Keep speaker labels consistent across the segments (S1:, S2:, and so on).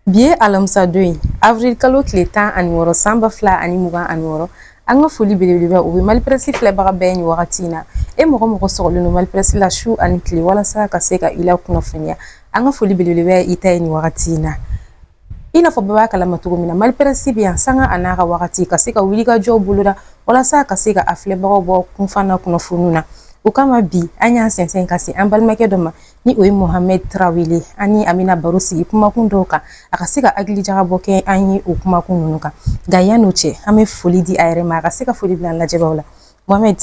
S1: Bi alamisa don in avril kalo tile 16 san 2026 an ka foli belebeleba o bɛ Malipresse filɛbaga bɛɛ ni wagati in na e mɔgɔ mɔgɔ sɔgɔlen don Malipresse la su ani tile walasa ka se ka i la kunnafoniya an ka foli belebeleba ye i ta ye ni wagati in na i n'a fɔ bɛɛ b'a kalama cogo min na Malipresse bɛ yan sanga a n'a ka wagati ka se ka wulikajɔw boloda walasa ka se ka a filɛbagaw bɔ kunfan na kunnafoniw na o kama bi an y'an sɛnsɛn ka se an balimakɛ dɔ ma ni o ye Mohamed Tarawele ani Amina baro sigi kumakun dɔw kan a ka se ka hakilijakabɔ kɛ an ye o kumakun ninnu kan nka yan'o cɛ an bɛ foli di a yɛrɛ ma a ka se ka foli bila an lajɛbagaw la Mohamed.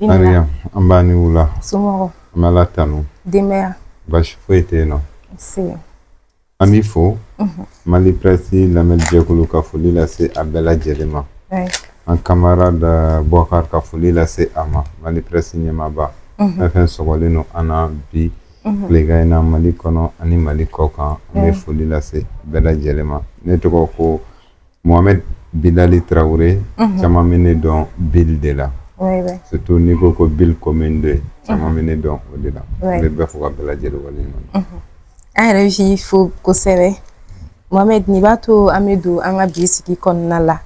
S2: Mariam an b'a ni wula
S1: somɔgɔw
S2: an bɛ Ala tanu
S1: denbaya
S2: basi foyi tɛ yen nɔ
S1: se
S2: an b'i fo Malipresse lamɛnjɛkulu ka foli lase a bɛɛ lajɛlen ma an camarade Boubacar ka foli lase a ma Malipresse ɲɛmaaba fɛn fɛn sɔgɔlen don an na bi tilegan in na Mali kɔnɔ ani Mali kɔ kan an bɛ foli lase bɛɛ lajɛlen ma ne tɔgɔ ko Mohamed Bilali Tarawele caman bɛ ne dɔn Bill de la surtout n'i ko Bill Commune 2 caman bɛ ne dɔn o de la n bɛ bɛɛ fo ka bɛɛ lajɛlen waleɲuman
S1: an yɛrɛ b'i fo kosɛbɛ Mohamed nin b'a to an bɛ don an ka bi sigi kɔnɔna la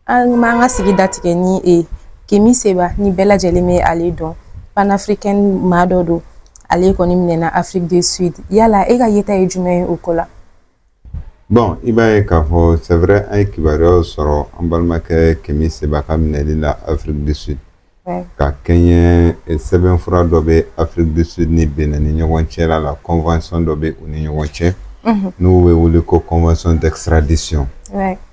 S1: an m'an ka sigi datigɛ ni Kemi Seba ni bɛɛ lajɛlen bɛ ale dɔn panafricaine maa dɔ don ale kɔni minɛna Afrique du Sud yala e ka yeta ye jumɛn ye o ko la
S2: bon i b'a ye k'a fɔ c'est vrai an ye kibaruyaw sɔrɔ an balimakɛ Kemi Seba ka minɛli la Afrique du Sud ka kɛɲɛ sɛbɛnfura dɔ bɛ Afrique du Sud ni Benin ni ɲɔgɔn cɛ la convention dɔ bɛ u ni ɲɔgɔn cɛ n'u bɛ wele ko convention d'extradition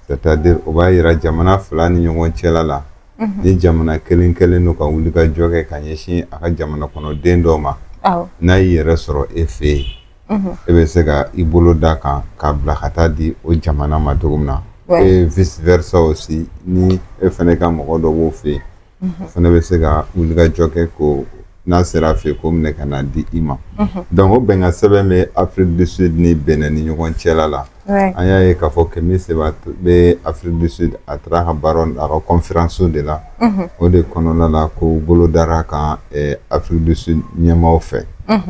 S2: c'est-à-dire o b'a yira jamana fila ni ɲɔgɔn cɛla la ni jamana kelen kelen don ka wulikajɔ kɛ ka ɲɛsin a ka jamana kɔnɔ den dɔw ma n'a y'i yɛrɛ sɔrɔ e fɛ yen e bɛ se ka i bolo da kan k'a bila ka taa di o jamana ma cogo min na et vice versa aussi ni e fana ka mɔgɔ dɔ b'o fɛ yen o fana bɛ se ka wulikajɔ kɛ ko n'a sera a fɛ yen ko minɛ ka na di i ma donc o bɛnkan sɛbɛn bɛ Afrique du Sud ni Benin ni ɲɔgɔn cɛla la an y'a ye k'a fɔ Kemi Seba bɛ Afrique du Sud a taara a ka baara a ka conférence de la o de kɔnɔna la ko bolo dara kan Afrique du Sud ɲɛmaaw fɛ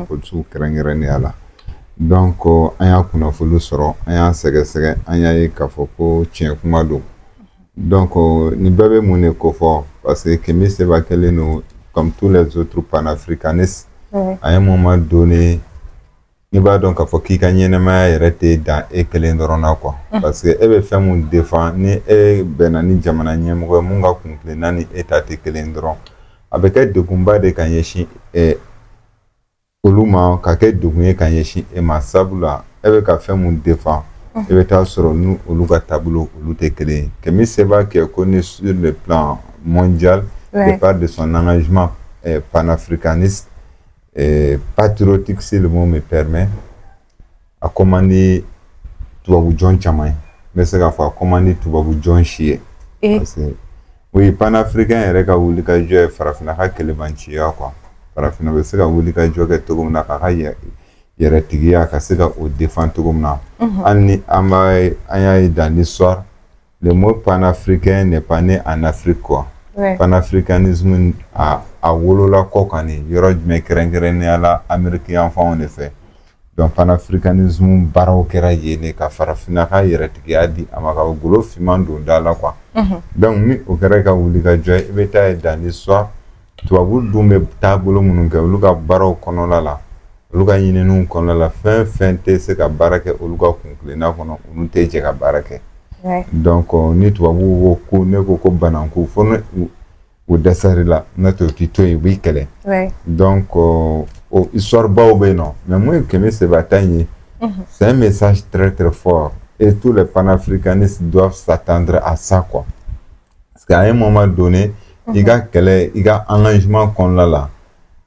S2: politique kɛrɛnkɛrɛnnenya la donc an y'a kunnafoni sɔrɔ an y'a sɛgɛsɛgɛ an y'a ye k'a fɔ ko tiɲɛ kuma don donc nin bɛɛ bɛ mun de ko fɔ parce que Kemi Seba kɛlen don comme tous les autres panafricanistes à un moment donné i b'a dɔn k'a fɔ k'i ka ɲɛnɛmaya yɛrɛ tɛ dan e kelen dɔrɔn na quoi parce que e bɛ fɛn mun défend ni e bɛnna ni jamana ɲɛmɔgɔ ye mun ka kuntilenna ni e ta tɛ kelen dɔrɔn a bɛ kɛ degunba de ka ɲɛsin olu ma ka kɛ degun ye ka ɲɛsin e ma sabula e bɛ ka fɛn mun défend e bɛ taa sɔrɔ ni olu ka taabolo olu tɛ kelen ye Kemi Seba qui est connu sur le plan mondial de par de son engagement panafricaniste et patriotique si le mot me permet a commandé tubabu jɔn caman ye n bɛ se k'a fɔ a commandé tubabu jɔn si ye parce que oui panafricain yɛrɛ ka wulikajɔ ye farafinna ka kɛlɛmanciya quoi farafinna bɛ se ka wulikajɔ kɛ cogo min na k'a ka yɛrɛtigiya ka se ka o défend cogo min na hali ni an y'a ye dans l'histoire le mot panafricain n'est pas né en Afrique quoi panafricanisme a wolola kɔ kan ni yɔrɔ jumɛn kɛrɛnkɛrɛnnenya la Amérique yanfanw de fɛ donc panafricanisme baaraw kɛra yen de ka farafinna ka yɛrɛtigiya di a ma ka golo finman don da la quoi donc ni o kɛra ka wulikajɔ ye i bɛ taa ye dans l'histoire tubabu dun bɛ taabolo minnu kɛ olu ka baaraw kɔnɔna la olu ka ɲininiw kɔnɔna la fɛn fɛn tɛ se ka baara kɛ olu ka kuntilenna kɔnɔ olu tɛ jɛ ka baara kɛ donc ni tubabu ko ne ko bananku fo o dɛsɛri la n'o tɛ o tɛ to yen u b'i kɛlɛ donc histoire baw bɛ yen nɔ mais mun ye Kemi Seba ta in ye c'est un message très très fort et tous les panafricanistes doivent s'attendre à ça quoi parce qu'à un moment donné i ka kɛlɛ i ka engagement kɔnɔna la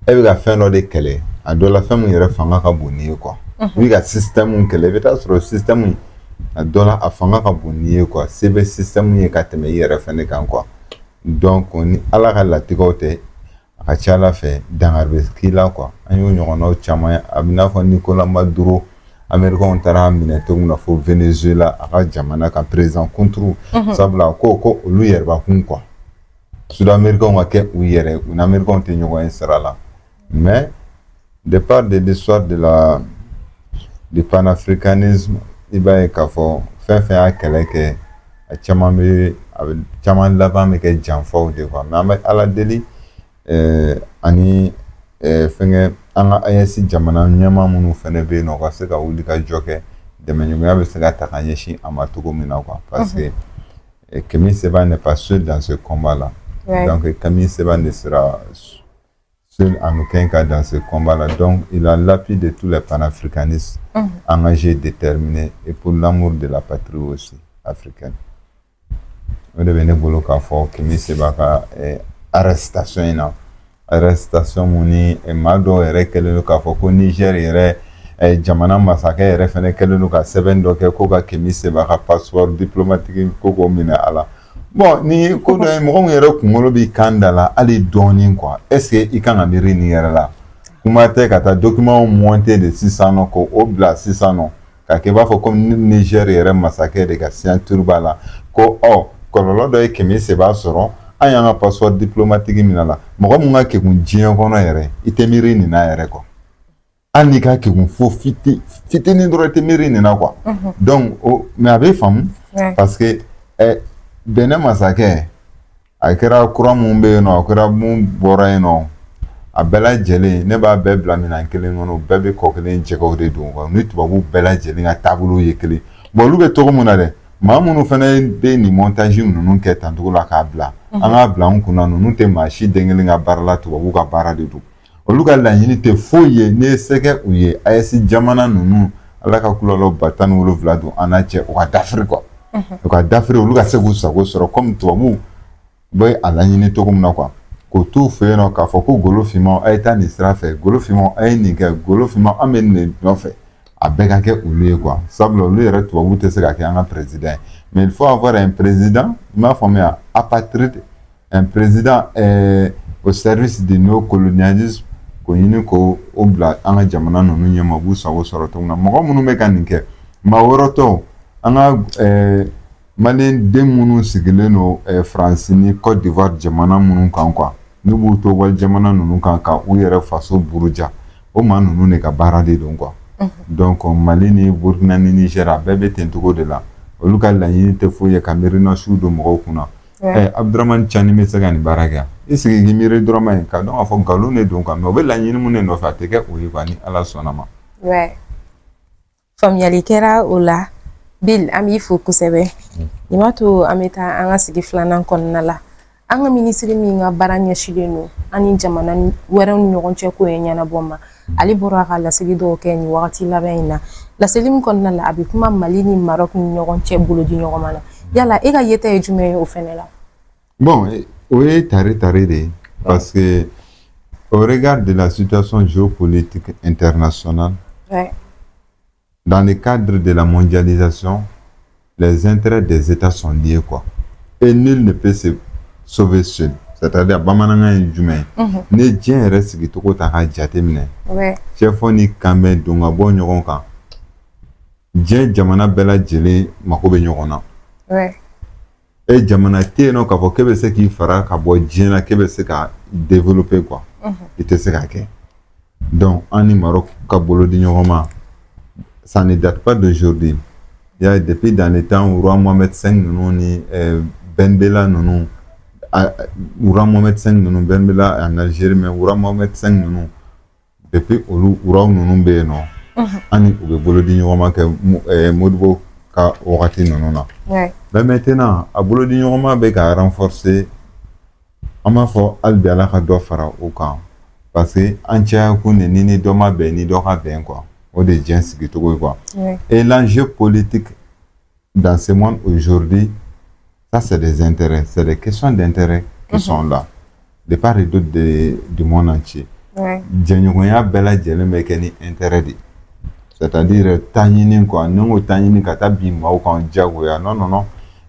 S2: e bɛ ka fɛn dɔ de kɛlɛ a dɔ la fɛn min yɛrɛ fanga ka bon n'i ye quoi i bɛ ka système kɛlɛ i bɛ taa sɔrɔ système a dɔ la a fanga ka bon n'i ye quoi se bɛ système ye ka tɛmɛ i yɛrɛ fɛnɛ kan quoi donc ni Ala ka latigɛw tɛ a ka ca Ala fɛ dankari bɛ k'i la quoi an y'o ɲɔgɔnnaw caman ye a bɛ n'a fɔ Nicolas Maduro Américains taara minɛ cogo min na fo Venezuela a ka jamana kan président kunturu sabula ko olu yɛrɛbakun quoi Sud-Américains ka kɛ u yɛrɛ u ni Américains tɛ ɲɔgɔn ye sira la mais de part de l'histoire de la le panafricanisme i b'a ye k'a fɔ fɛn fɛn y'a kɛlɛ kɛ a caman laban bɛ kɛ janfaw de quoi mais an bɛ ala deli ani fɛnkɛ an ka AES jamana ɲɛmaa minnu fɛnɛ bɛ yen nɔ u ka se ka wuli ka jɔ kɛ dɛmɛɲɔgɔnya bɛ se ka ta ka ɲɛsin a ma cogo min na quoi parce que Kémi Séba n'est pas seul dans ce combat là donc Kémi Séba ne sera seul en aucun cas dans ce combat là donc il a l'appui de tous les panafricanistes engagés, déterminés et pour l'amour de la patrie aussi africaine. O de bɛ ne bolo k'a fɔ Kémi Séba ka arrestation in na arrestation mun ni maa dɔw yɛrɛ kɛlen don k'a fɔ ko Niger yɛrɛ jamana masakɛ yɛrɛ fɛnɛ kɛlen don ka sɛbɛn dɔ kɛ ko ka Kémi Séba ka passeport diplomatique ko k'o minɛ a la bon ni ko dɔ ye mɔgɔ min yɛrɛ kunkolo b'i kan da la hali dɔɔnin quoi est ce que i kan ka miiri nin yɛrɛ la kuma tɛ ka taa document monter de sisan nɔ k'o bila sisan nɔ ka kɛ i b'a fɔ comme Niger yɛrɛ masakɛ de ka signature b'a la ko kɔlɔlɔ dɔ ye Kémi Séba sɔrɔ an y'an ka passeport diplomatique minɛ a la mɔgɔ mun ka kekun diɲɛ kɔnɔ yɛrɛ i tɛ miiri nin na yɛrɛ quoi hali n'i ka kekun fo fitinin dɔrɔn i tɛ miiri nin na quoi donc mais a bɛ faamu parce que Benin masakɛ a kɛra kura mun bɛ yen nɔ a kɛra mun bɔra yen nɔ a bɛɛ lajɛlen ne b'a bɛɛ bila minɛn kelen kɔnɔ u bɛɛ bɛ kɔ kelen jɛgɛw de don quoi ni tubabuw bɛɛ lajɛlen ka taabolo ye kelen bon olu bɛ cogo mun na dɛ maa minnu fana bɛ nin montage ninnu kɛ tancogo la k'a bila an k'a bila an kunna ninnu tɛ maa si den kelen ka baara la tubabuw ka baara de don olu ka laɲini tɛ foyi ye n'i ye se kɛ u ye AES jamana ninnu ala ka kulɔlɔ 17 don an n'a cɛ u ka dafiri quoi u ka dafiri olu ka se k'u sago sɔrɔ comme tubabuw bɛ a laɲini cogo min na quoi k'o t'u fɛ yen nɔ k'a fɔ ko golo finmanw a ye taa nin sira fɛ golo finmanw a ye nin kɛ golo finmanw an bɛ nin de nɔfɛ a bɛɛ ka kɛ olu ye quoi sabula olu yɛrɛ tubabuw tɛ se ka kɛ an ka président ye mais il faut avoir un président i m'a faamuya apatride un président au service du néocolonialisme k'o ɲini k'o bila an ka jamana ninnu ɲɛma u b'u sago sɔrɔ cogo min na mɔgɔ minnu bɛ ka nin kɛ maa wɛrɛ tɔw an ka maliyɛn den minnu sigilen don faransi ni Côte d'Ivoire jamana minnu kan quoi n'u b'u to wali jamana ninnu kan ka u yɛrɛ faso buruja o maa ninnu de ka baara de don quoi donc Mali ni Burkina ni Niger a bɛɛ bɛ ten cogo de la olu ka laɲini tɛ foyi ye ka miirinasiw don mɔgɔw kunna Abdramane Tchani bɛ se ka nin baara kɛ i sigi k'i miiri dɔrɔn ye ka dɔn k'a fɔ nkalon de don quoi mais o bɛ laɲini mun de nɔfɛ a tɛ kɛ o ye quoi ni Ala sɔnna ma.
S1: Faamuyali kɛra o la Bill an b'i fo kosɛbɛ nin b'a to an bɛ taa an ka sigi filanan kɔnɔna la an ka minisiri min ka baara ɲɛsinnen don an ni jamana wɛrɛw ni ɲɔgɔn cɛ ko ye ɲɛnabɔ ma ale bɔra a ka laseli dɔw kɛ nin wagati laban in na laseli min kɔnɔna la a bɛ kuma Mali ni Maroc ni ɲɔgɔn cɛ bolo di ɲɔgɔn ma la yala e ka yeta ye jumɛn ye o fɛnɛ la
S2: bon o ye tari de ye parce que au regard de la situation géopolitique internationale dans le cadre de la mondialisation, les intérêts des États sont liés quoi. Et nul ne peut se sauver seul. C'est-à-dire, bamananga ye jumɛn ni diɲɛ yɛrɛ sigicogo ta ka jateminɛ cɛfɔ ni kanbɛn don ka bɔ ɲɔgɔn kan diɲɛ jamana bɛɛ lajɛlen mako bɛ ɲɔgɔn na e jamana tɛ yen nɔ k'a fɔ k'e bɛ se k'i fara ka bɔ diɲɛ na k'e bɛ se ka développer quoi i tɛ se k'a kɛ donc an ni Maroc ka bolo di ɲɔgɔn ma ça ne date pas d'aujourd'hui. Il y a depuis dans les temps où roi Mohamed V ninnu ni Ben Bella ninnu roi Mohamed V ninnu Ben Bella en Algérie mais roi Mohamed V ninnu depuis olu roi ninnu bɛ yen nɔ ani u bɛ bolo di ɲɔgɔn ma kɛ Modibo ka wagati ninnu na mais maintenant a bolo di ɲɔgɔn ma bɛ ka renforcer an b'a fɔ hali bi Ala ka dɔ fara o kan parce que an cayakun de ni dɔ ma bɛn ni dɔ ka bɛn quoi. O de diɲɛ sigicogo ye quoi. Et l'enjeu politique dans ce monde aujourd'hui, ça c'est des intérêts, c'est des questions d'intérêt qui sont là, de part et d'autre du monde entier. Jɛɲɔgɔnya bɛɛ lajɛlen bɛ kɛ ni intérêt de, c'est-à-dire taa ɲini quoi, ni ko taa ɲini ka taa bin maaw kan diyagoya non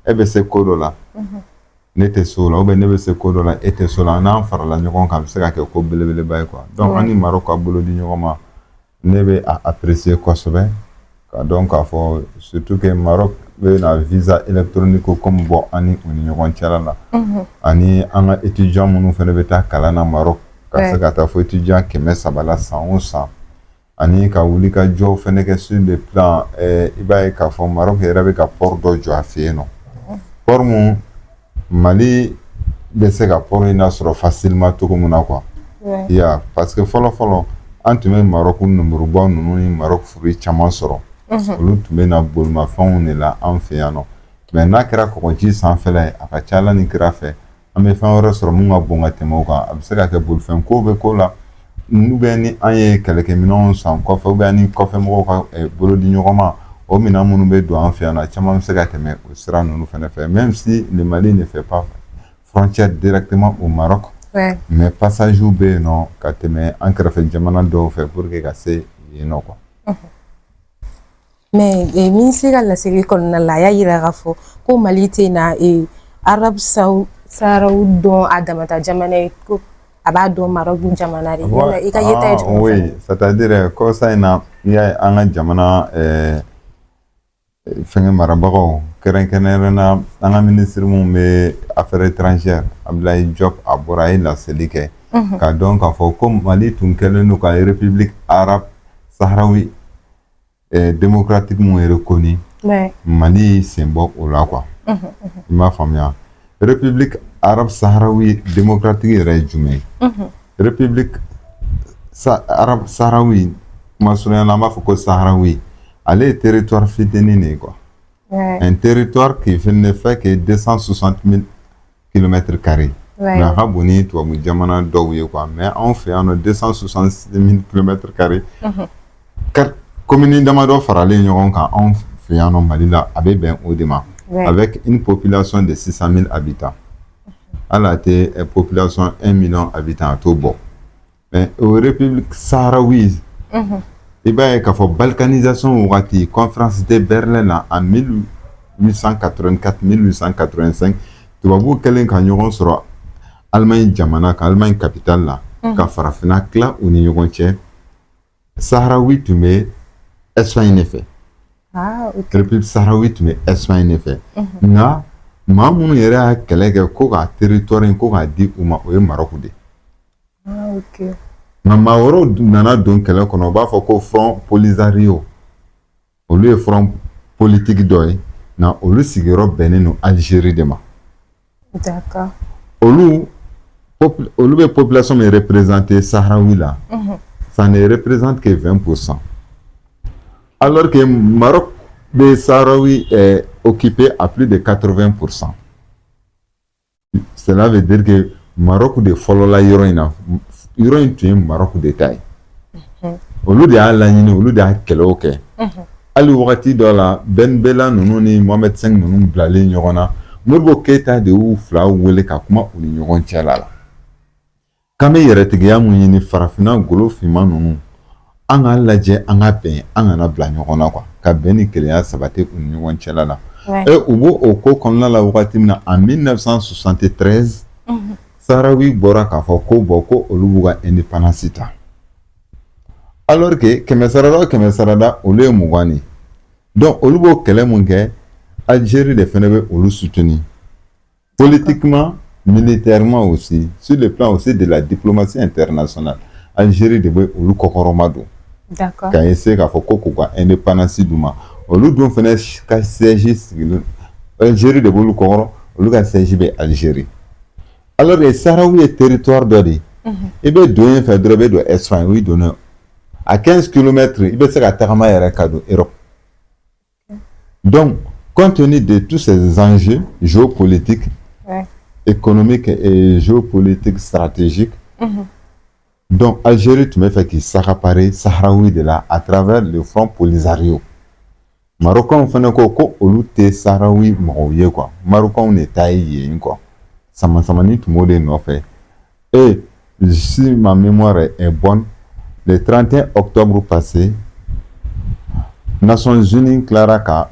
S2: e bɛ se ko dɔ la ne tɛ se o la ou bien ne bɛ se ko dɔ la e tɛ se o la n'an farala ɲɔgɔn kan a bɛ se ka kɛ ko belebeleba ye quoi. Donc an ni Maroc ka bolo di ɲɔgɔn ma ne bɛ apprécier kosɛbɛ ka dɔn k'a fɔ surtout que Maroc bɛ na visa électronique comme bɔ an ni u ni ɲɔgɔn cɛla la ani an ka étudiant minnu fana bɛ taa kalan na Maroc ka se ka taa fo étudiant 300 la san o san ani ka wuli ka jɔ fɛnɛ kɛ sur le plan i b'a ye k'a fɔ Maroc yɛrɛ bɛ ka port dɔ jɔ a fɛ yen nɔ port mun Mali bɛ se ka port in lasɔrɔ facilement cogo min na quoi ya parce que fɔlɔ fɔlɔ an tun bɛ Maroc numurubaw ninnu ni Maroc fruits caman sɔrɔ olu tun bɛ na bolimafɛnw de la an fɛ yan nɔ mais n'a kɛra kɔgɔji sanfɛla ye a ka ca Ala ni kira fɛ an bɛ fɛn wɛrɛ sɔrɔ mun ka bon ka tɛmɛ o kan a bɛ se ka kɛ bolifɛn ko bɛ ko la bɛ ni an ye kɛlɛkɛminɛnw san kɔfɛ ou bien ni kɔfɛmɔgɔw ka bolo di ɲɔgɔn ma o minɛn minnu bɛ don an fɛ yan nɔ caman bɛ se ka tɛmɛ o sira ninnu fɛnɛ fɛ même si le Mali ne fait pas frontière directement au Maroc mais passagew bɛ yen nɔ ka tɛmɛ an kɛrɛfɛ jamana dɔw fɛ pour que ka se yen nɔ quoi.
S1: Mais ministre ka laseli kɔnɔna la a y'a yira k'a fɔ ko Mali tɛ na Arab Saharaw dɔn a damata jamana ye ko a b'a dɔn Maroc jamana de yala i ka yeta ye jumɛn?
S2: Oui, c'est-à-dire kɔsa in na n'i y'a ye an ka jamana fɛngɛ marabagaw kɛrɛnkɛrɛnnen na an ka ministre mun bɛ affaires étrangères Abdoulaye Diop a bɔra a ye laseli kɛ k'a dɔn k'a fɔ ko Mali tun kɛlen don ka République arabe saharawi démocratique mun reconnu Mali sen bɔ o la quoi i m'a faamuya République arabe saharawi démocratique yɛrɛ ye jumɛn ye République arabe saharawi kuma surunya la an b'a fɔ ko saharawi ale ye territoire fitinin de ye quoi un territoire qui ne fait que 260 000 km². Mais a ka bon ni tubabu jamana dɔw ye quoi mais anw fɛ yan nɔ 266 000 km². Commune damadɔ faralen ɲɔgɔn kan anw fɛ yan nɔ Mali la a bɛ bɛn o de ma avec une population de 600 000 habitants. Elle a été population 1 million d'habitants à tout bord. Mais au République saharaoui, il y a une balkanisation wagati conférence de Berlin en 1884-1885. Tu vas voir quelqu'un qui a ɲɔgɔn sɔrɔ Allemagne jamana kan Allemagne capitale la ka farafina tila u ni ɲɔgɔn cɛ Saharawi tun bɛ Espagne de fɛ. République saharaoui tun bɛ Espagne de fɛ. Nka maa minnu yɛrɛ y'a kɛlɛ kɛ ko ka territoire in ko k'a di u ma o ye Maroc de ye. Nka maa wɛrɛw nana don kɛlɛ kɔnɔ u b'a fɔ ko Front Polisario olu ye front politique dɔ ye nka olu sigiyɔrɔ bɛnnen don Algérie de ma. Olu bɛ population min représenter Saharawi la ça ne représente que 20%. Alors que Maroc bɛ Saharawi occupé à plus de 80%. Cela veut dire que Maroc de fɔlɔ la yɔrɔ in na yɔrɔ in tun ye Maroc de ta ye. Olu de y'a laɲini olu de y'a kɛlɛw kɛ. Hali wagati dɔ la Ben Bella ninnu ni Mohamed V ninnu bilalen ɲɔgɔn na Modibo Keyita de y'u fila wele ka kuma u ni ɲɔgɔn cɛ la. K'an bɛ yɛrɛtigiya mun ɲini farafinna golo finman ninnu an k'a lajɛ an ka bɛn an kana bila ɲɔgɔn na quoi ka bɛn ni kelenya sabati u ni ɲɔgɔn cɛla la. U b'o o ko kɔnɔna la wagati min na en 1973 Saharawi bɔra k'a fɔ ko bɔn ko olu b'u ka indépendance ta. Alors que kɛmɛ sarada olu ye 20 de. Donc olu b'o kɛlɛ mun kɛ Algérie de fɛnɛ bɛ olu soutenir politiquement, militairement aussi, sur le plan aussi de la diplomatie internationale. Algérie de bɛ olu kɔkɔrɔma don. D'accord. K'a essayer k'a fɔ ko k'u ka indépendance d'u ma. Olu dun fɛnɛ ka siège sigilen Algérie de b'olu kɔkɔrɔ olu ka siège bɛ Algérie. Alors que Saharawi ye territoire dɔ de. I bɛ don yen fɛ dɔrɔn i bɛ don Espagne o y'i donna à 15 km i bɛ se ka tagama yɛrɛ ka don Europe. Donc compte tenu de tous ces enjeux géopolitiques, économiques et géopolitiques stratégiques, donc Algérie tun bɛ fɛ k'i s'accaparer Saharawi de la à travers le Front Polisario. Marocains fɛnɛ ko ko olu tɛ Saharawi mɔgɔw ye quoi. Marocains de ta ye yen quoi. Sama-samani tun b'o de nɔfɛ. Et si ma mémoire est bonne, le 31 octobre passé, Nations Unies clara ka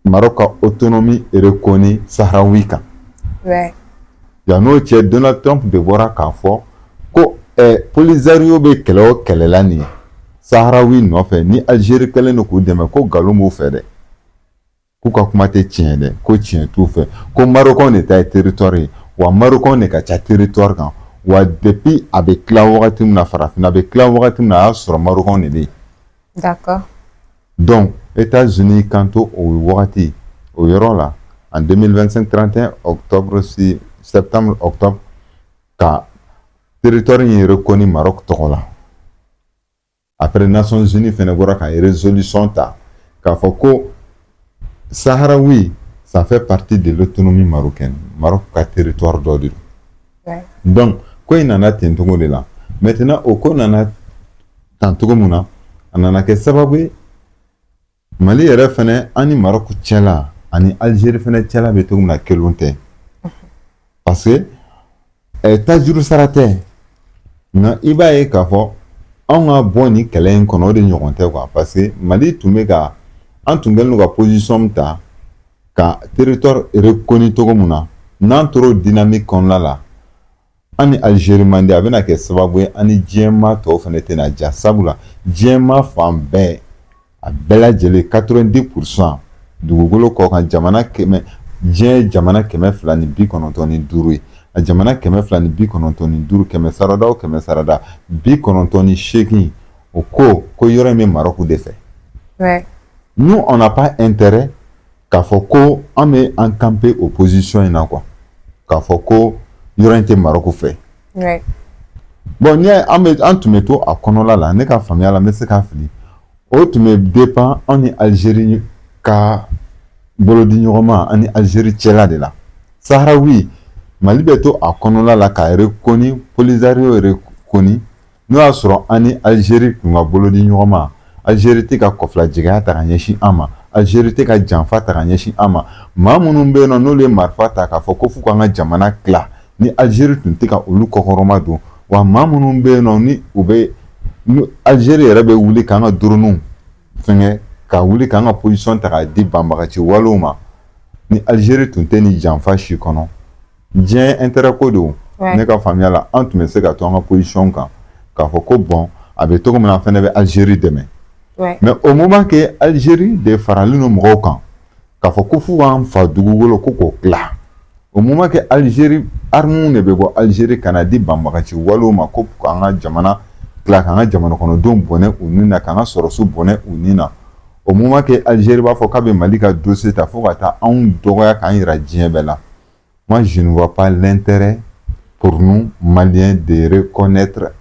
S2: Maroc a autonomie reconnue Saharawi kan. Yan'o cɛ Donald Trump de bɔra k'a fɔ ko Polisario bɛ kɛlɛ o kɛlɛ la nin ye Saharawi nɔfɛ ni Algérie kɛlen don k'u dɛmɛ ko nkalon b'u fɛ dɛ k'u ka kuma tɛ tiɲɛ dɛ ko tiɲɛ t'u fɛ ko Marocains de ta ye territoire ye wa Marocains de ka ca territoire kan wa depuis a bɛ tila wagati min na farafinna a bɛ tila wagati min na a y'a sɔrɔ Marocains de bɛ yen
S1: D'accord.
S2: Donc, États-Unis, quant au Wagati, au Yoron là, en 2025, 31 octobre, septembre, octobre, ka territoire est reconnu Maroc Togola. Après les Nations Unies, il y a une résolution qu'a fait que Saharaoui, ça fait partie de l'autonomie marocaine. Maroc a territoire d'ordre.
S1: Ouais.
S2: Donc, quoi il en a tentogo de là. Maintenant, au quoi on en a tantogo mouna, on en a que sababu Mali yɛrɛ fɛnɛ ani Maroc cɛla ani Algérie fɛnɛ cɛla bɛ cogo min na kelen tɛ parce que tajuru sara tɛ nka i b'a ye k'a fɔ anw ka bɔ nin kɛlɛ in kɔnɔ o de ɲɔgɔn tɛ quoi parce que Mali tun bɛ ka an tun kɛlen don ka position min ta ka territoire reconnu cogo min na n'an tora o dynamique kɔnɔna la an ni Algérie man di a bɛna kɛ sababu ye an ni diɲɛmaa tɔw fɛnɛ tɛna ja sabula diɲɛmaa fan bɛɛ a bɛɛ lajɛlen 90% dugukolo kɔ kan jamana kɛmɛ diɲɛ jamana 295 ye a jamana 295 kɛmɛ sarada o kɛmɛ sarada 98 o ko yɔrɔ in bɛ Maroc de fɛ.
S1: Ouais.
S2: Nous on n'a pas intérêt k'a fɔ ko an bɛ an camper opposition in na quoi k'a fɔ ko yɔrɔ in tɛ Maroc fɛ.
S1: Ouais.
S2: Bon n'i y'a ye an tun bɛ to a kɔnɔla la ne ka faamuya la n bɛ se k'a fili. O tun bɛ dépend an ni Algérie ka bolodi ɲɔgɔn ma an ni Algérie cɛla de la Saharawi Mali bɛ to a kɔnɔla la k'a reconnu Polisario reconnu n'o y'a sɔrɔ an ni Algérie tun ka bolodi ɲɔgɔn ma Algérie tɛ ka kɔfilajɛgɛya ta ka ɲɛsin an ma Algérie tɛ ka janfa ta ka ɲɛsin an ma maa minnu bɛ yen nɔ n'olu ye marifa ta k'a fɔ ko f'u k'an ka jamana tila ni Algérie tun tɛ ka olu kɔkɔrɔma don wa maa minnu bɛ yen nɔ ni u bɛ Algérie yɛrɛ bɛ wuli k'an ka drones fɛngɛ ka wuli k'an ka position ta k'a di banbagaci walew ma ni Algérie tun tɛ ni janfa si kɔnɔ diɲɛ intérêt ko don ne ka faamuya la an tun bɛ se ka to an ka position kan k'a fɔ ko bon a bɛ cogo min na fɛnɛ bɛ Algérie dɛmɛ mais au moment que Algérie de faralen don mɔgɔw kan k'a fɔ ko f'u k'an fa dugukolo ko k'o tila au moment que Algérie armes de bɛ bɔ Algérie ka na di banbagaci walew ma ko k'an ka jamana tila k'an ka jamana kɔnɔdenw bɔnɛ u ni na k'an ka sɔrɔsiw bɔnɛ u ni na au moment que Algérie b'a fɔ k'a bɛ Mali ka dossier ta fo ka taa anw dɔgɔya k'an yira diɲɛ bɛɛ la moi je ne vois pas l'intérêt pour nous Maliens de reconnaître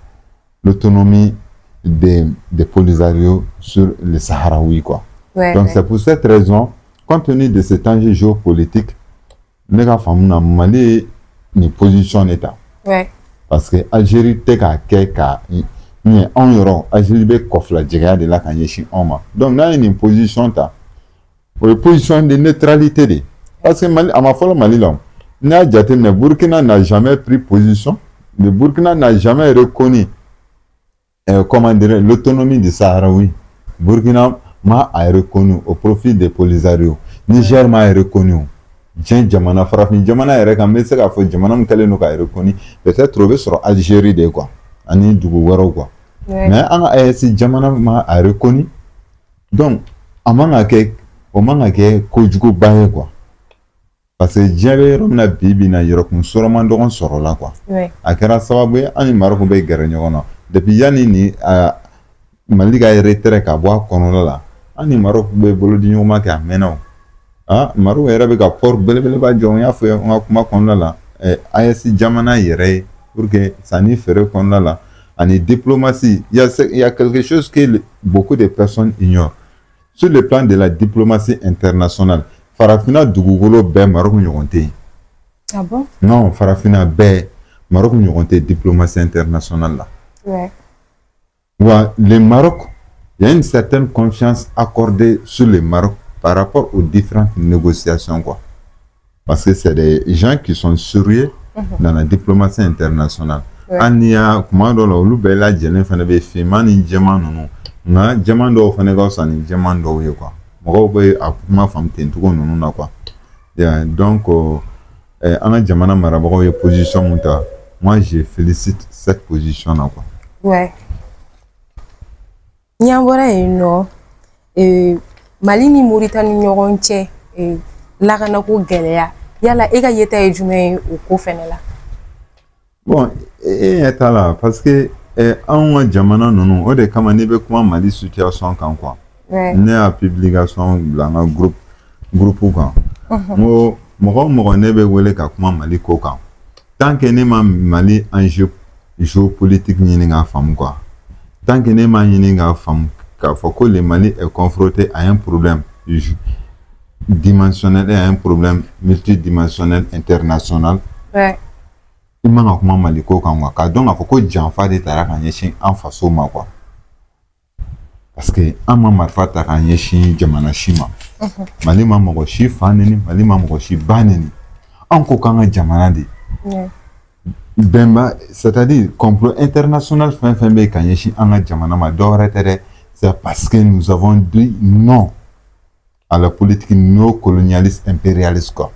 S2: l'autonomie des Polisario sur le Saharaoui quoi. Donc c'est pour cette raison compte tenu de cet enjeu géopolitique ne ka faamu na Mali ni position d'état parce que Algérie tɛ k'a kɛ ka mais anw yɔrɔ Algérie bɛ kɔfilajɛgɛya de la ka ɲɛsin anw ma donc n'a ye nin position ta o ye position de neutralité de parce que Mali a ma fɔlɔ Mali la n'i y'a jateminɛ Burkina n'a jamais pris position le Burkina n'a jamais reconnu comment dire l'autonomie du Saharaoui Burkina m'a reconnu au profit des Polisario Niger m'a reconnu diɲɛ jamana farafin jamana yɛrɛ kan n bɛ se k'a fɔ jamana min kɛlen don k'a reconnu peut-être o bɛ sɔrɔ Algérie de quoi ani dugu wɛrɛw quoi mais an ka AES jamana ma reconnu donc a man ka kɛ o man ka kɛ kojuguba ye quoi parce que diɲɛ bɛ yɔrɔ min na bi bi in na yɔrɔkun sɔrɔman dɔgɔn sɔrɔla quoi a kɛra sababu ye an ni Maroc bɛ gɛrɛ ɲɔgɔn na depuis yanni ni Mali ka retrait ka bɔ a kɔnɔla la an ni Maroc bɛ bolodi ɲɔgɔnma kɛ a mɛnna o Maroc yɛrɛ bɛ ka port belebeleba jɔ n y'a fɔ n ka kuma kɔnɔna la AES jamana yɛrɛ ye pour que sanni feere kɔnɔna la ani diplomatie il y a quelque chose que beaucoup de personnes ignorent sur le plan de la diplomatie internationale farafina dugukolo bɛɛ Maroc ɲɔgɔn tɛ yen.
S1: Ah bon?
S2: Non, farafina bɛɛ Maroc ɲɔgɔn tɛ diplomatie internationale la. Le Maroc, il y a une certaine confiance accordée sur le Maroc par rapport aux différentes négociations quoi. Parce que c'est des gens qui sont sérieux dans la diplomatie internationale. Ania kuma dɔ la olu bɛɛ lajɛlen fana bɛ finman ni jɛman ninnu nka jɛman dɔw fana ka fisa ni jɛman dɔw ye quoi mɔgɔw bɛ a kuma faamu ten cogo ninnu na quoi donc an ka jamana marabagaw ye position mun ta moi je félicite cette position là quoi.
S1: Ouais. Ni an bɔra yen nɔ Mali ni Mauritanie ɲɔgɔn cɛ lakanako gɛlɛya yala e ka yeta ye jumɛn ye o ko fɛnɛ la?
S2: Bon, et est là parce que anw ka jamana ninnu o de kama n'i bɛ kuma Mali situation kan quoi ne y'a publication bila n ka groupe kan n ko mɔgɔ o mɔgɔ ne bɛ wele ka kuma Mali ko kan tant que ne ma Mali enjeu géopolitique ɲini k'a faamu quoi tant que ne ma ɲini k'a faamu k'a fɔ ko le Mali est confronté à un problème dimensionnel et à un problème multidimensionnel international i man ka kuma Mali ko kan quoi k'a dɔn k'a fɔ ko janfa de taara ka ɲɛsin an faso ma quoi parce que an ma marifa ta ka ɲɛsin jamana si ma Mali ma mɔgɔ si fa neni Mali ma mɔgɔ si ba neni an ko k'an ka jamana de bɛnba c'est-à-dire complot international fɛn fɛn bɛ ka ɲɛsin an ka jamana ma dɔ wɛrɛ tɛ dɛ c'est parce que nous avons dit non à la politique néocolonialiste impérialiste quoi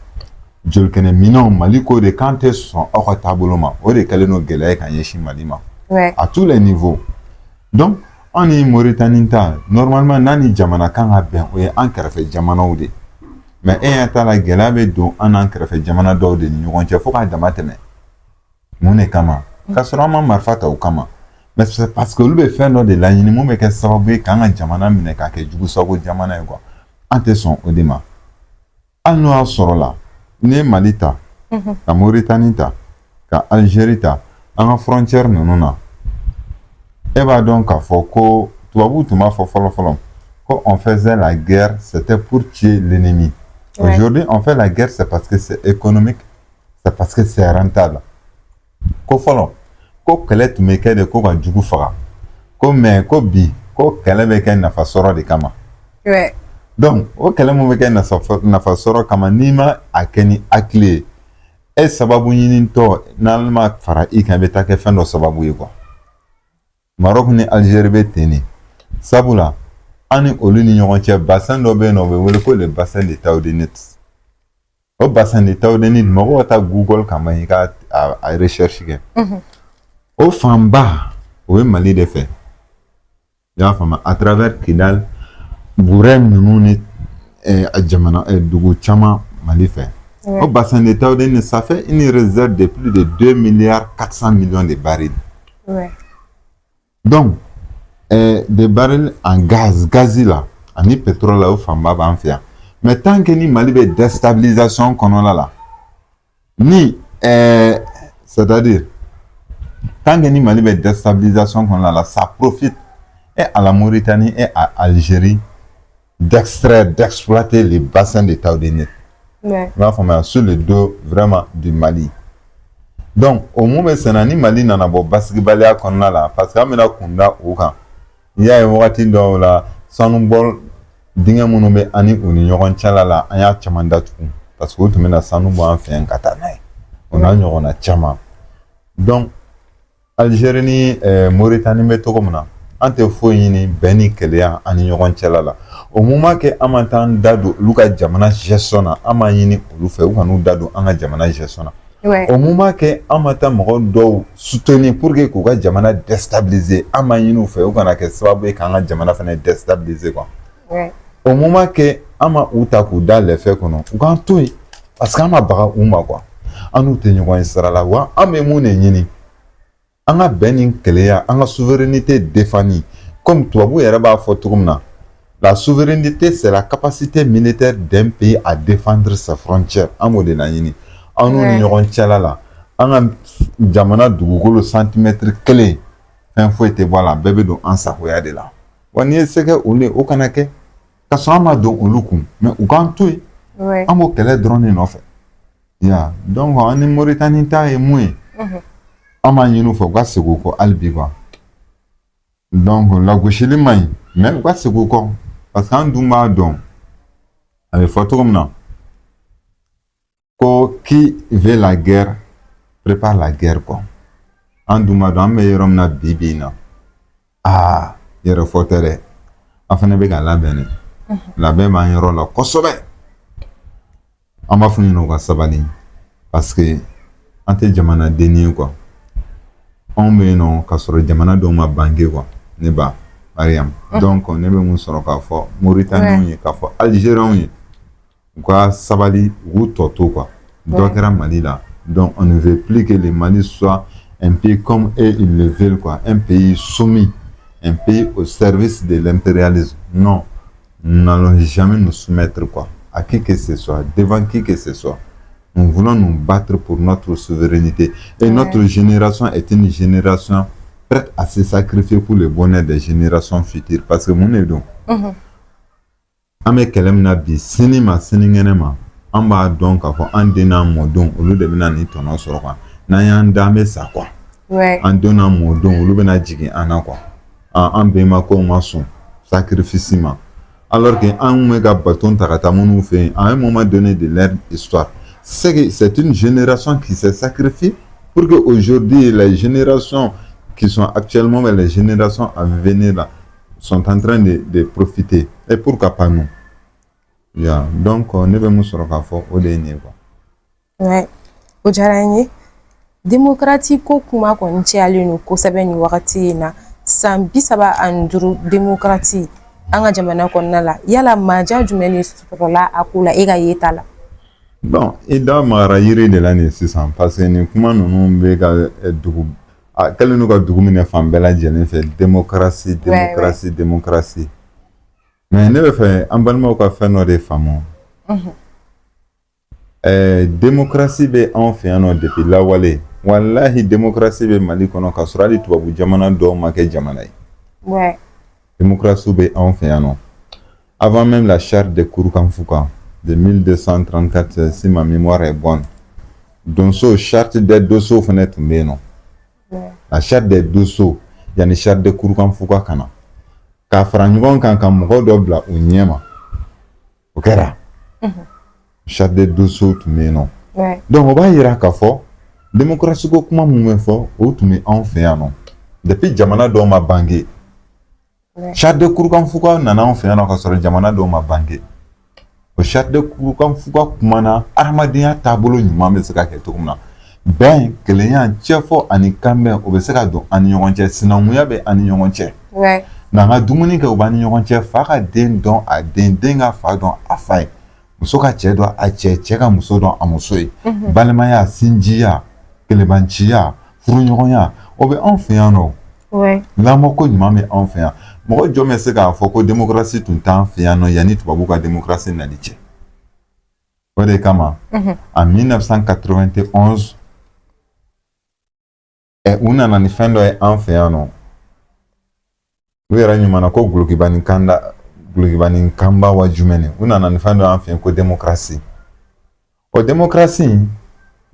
S2: joli kɛnɛ minɛnw Mali ko de k'an tɛ sɔn aw ka taabolo ma o de kɛlen don gɛlɛya ka ɲɛsin Mali ma à tous les niveaux donc an ni Mauritanie ta normalement n'a ni jamana kan ka bɛn o ye an kɛrɛfɛ jamanaw de mais e ɲɛ t'a la gɛlɛya bɛ don an n'an kɛrɛfɛ jamana dɔw de ni ɲɔgɔn cɛ fo k'a dama tɛmɛ mun de kama k'a sɔrɔ an ma marifa ta o kama mais c'est parce que olu bɛ fɛn dɔ de laɲini mun bɛ kɛ sababu ye k'an ka jamana minɛ k'a kɛ jugusago jamana ye quoi an tɛ sɔn o de ma hali n'o y'a sɔrɔ la n'i ye Mali ta ka Mauritanie ta ka Algérie ta an ka frontière ninnu na e b'a dɔn k'a fɔ ko tubabuw tun b'a fɔ fɔlɔ-fɔlɔ ko on faisait la guerre c'était pour tuer l'ennemi aujourd'hui on fait la guerre c'est parce que c'est économique c'est parce que c'est rentable ko fɔlɔ ko kɛlɛ tun bɛ kɛ de ko ka jugu faga ko mais ko bi ko kɛlɛ bɛ kɛ nafa sɔrɔ de kama donc o kɛlɛ mun bɛ kɛ nafa sɔrɔ kama n'i ma a kɛ ni hakili ye e sababu ɲinitɔ n'ale ma fara i kan i bɛ taa kɛ fɛn dɔ sababu ye quoi Maroc ni Algérie bɛ ten de sabula an ni olu ni ɲɔgɔn cɛ bassin dɔ bɛ yen nɔ o bɛ wele ko le bassin de Taoudénite o bassin de Taoudénite mɔgɔw ka taa Google kan i ka a recherche kɛ o fanba o ye Mali de fɛ i y'a faamu à travers Kidal Burɛ ninnu ni a jamana dugu caman Mali fɛ o bassin de Taoudénite ça fait une réserve de plus de 2 milliards 400 millions de barils donc des barils en gazi la ani pétrole la o fanba b'an fɛ yan mais tant que ni Mali bɛ déstabilisation kɔnɔna la ni c'est-à-dire tant que ni Mali bɛ déstabilisation kɔnɔna la ça profite et à la Mauritanie et à Algérie d'extraire, d'exploiter les bassins de Taoudénite. Sur le dos vraiment du Mali. Donc, au moment où ni Mali n'a pas basketball à Konala, parce qu'il y a Kunda Oka. Il y a un wati dans la Sanubol, Dingamunome, Ani, ou Nyoron Chalala, Aya Chamandatu. Parce que tu mets la Sanubo en fait un katanaï. On a Nyorona Chama. Donc, Algérie, Mauritanie, Metokomna. An tɛ foyi ɲini bɛn ni kɛlɛya ani ɲɔgɔn cɛla la au moment que an ma taa da don olu ka jamana gestion na an m'a ɲini olu fɛ u ka n'u da don an ka jamana gestion na au moment que an ma taa mɔgɔ dɔw soutenir pour que k'u ka jamana déstabiliser an m'a ɲini u fɛ u kana kɛ sababu ye k'an ka jamana fana déstabiliser quoi au moment que an ma u ta k'u da lɛfɛ kɔnɔ u k'an to yen parce que an ma baga u ma quoi an n'u tɛ ɲɔgɔn ye sira la wa an bɛ mun de ɲini an ka bɛn ni kɛlɛya an ka souveraineté défendue comme tubabu yɛrɛ b'a fɔ cogo min na la souveraineté c'est la capacité militaire d'un pays à défendre ses frontières an b'o de laɲini an n'u ni ɲɔgɔn cɛla la an ka jamana dugukolo centimètre kelen fɛn foyi tɛ bɔ a la bɛɛ bɛ don an sagoya de la wa n'i ye se kɛ olu ye o kana kɛ ka sɔrɔ an ma don olu kun mais u k'an to yen an b'o kɛlɛ dɔrɔn de nɔfɛ donc an ni Mauritanie ta ye mun ye an b'a ɲini u fɛ u ka segin u kɔ hali bi quoi donc lagosili man ɲi mais u ka segin u kɔ parce que an dun b'a dɔn a bɛ fɔ cogo min na ko qui veut la guerre prépare la guerre quoi an dun b'a dɔn an bɛ yɔrɔ min na bi bi in na yɛrɛ fɔ tɛ dɛ an fana bɛ ka labɛn de labɛn b'an yɔrɔ la kosɛbɛ an b'a fɔ ɲɛna u ka sabali parce que an tɛ jamanaden ye quoi anw bɛ yen nɔ ka sɔrɔ jamana dɔw ma bange quoi ne ba Mariam donc ne bɛ mun sɔrɔ k'a fɔ Mauritaniens ye k'a fɔ Algériens ye u ka sabali u k'u tɔ to quoi dɔ kɛra Mali la donc on ne veut plus que le Mali soit un pays comme eux, ils le veulent, quoi. Un pays soumis, un pays au service de l'impérialisme. Non, nous n'allons jamais nous soumettre, quoi, à qui que ce soit, devant qui que ce soit. Nous voulons nous battre pour notre souveraineté. Et notre génération est une génération prête à se sacrifier pour le bonheur des générations futures. Parce que mon édo, ame kelem na bi sinima siningenema, amba donc à un dena modon, au lieu de venir ni ton sur quoi. N'ayant dame ça quoi. En donnant modon, au lieu de venir jigi ana quoi. En bema ko maçon, sacrifice. Alors qu'un méga bâton takatamonou fait à un moment donné de leur histoire. C'est une génération qui s'est sacrifiée pour qu'aujourd'hui, les générations qui sont actuellement, les générations à venir là, sont en train de profiter. Et pourquoi pas nous? Yeah. Donc, on est venu sur le café au dernier.
S1: Ouais. Au Jarani, démocratique, comment on tient à l'une, qu'on s'appelle une waratina, sans bisaba andrew démocratie, en a jamana konala, yala maja du ministre pour la akula ega yetala.
S2: Bon, et dans ma raillerie de l'année 600, parce que nous, comment nous béga dougou, quel nous a dougou mine femme bella diane fait démocratie, démocratie, démocratie. Mais ne le fait, en bas de faire nos des femmes. Démocratie be en fait un depuis la wale. Wallahi démocratie be mali kono kasurali tuba bu jamana do make jamana.
S1: Ouais.
S2: Démocratie be en fait un. Avant même la charte de Kouroukanfouka de 1234, si ma mémoire est bonne. Donc, la charte des Dosso fenêtre mais non. La charte des Dosso, il y a une charte de Kouroukanfouka kana. Ka frangon kan kam rodobla ou nyema. Ok là. Charte des Dosso mais non. Donc, on va y aller à fort. Démocratie ko kuma moume fort ou tu me en fait un non. Depuis jamana do ma bangé. Charte de Kouroukanfouka nana en fait un ka sur jamana do ma bangé. O charte de Kouroukanfouka kumana armadenya tabolo nyuma be se ka ke to kumna ben kelenya chefo ani kambe o be se ka do ani ɲɔgɔn cɛ sinankunya be ani ɲɔgɔn cɛ na nga dumuni kɛ o b'ani ɲɔgɔn cɛ fa ka den dɔn a den ka fa dɔn a fa ye muso ka cɛ dɔn a cɛ ka muso dɔn a muso ye balimaya sinjiya kelebanciya furuɲɔgɔnya o be anw fɛ yan nɔ lamɔ ko ɲuman be anw fɛ yan mɔgɔ jɔn bɛ se k'a fɔ ko démocratie tun t'an fɛ yan nɔ yanni tubabu ka démocratie nali cɛ o de kama en 1991 u nana ni fɛn dɔ ye an fɛ yan nɔ u yɛrɛ ɲumana ko gulokibani kanba wa jumɛn u nana ni fɛn dɔ an fɛ yan ko démocratie o démocratie n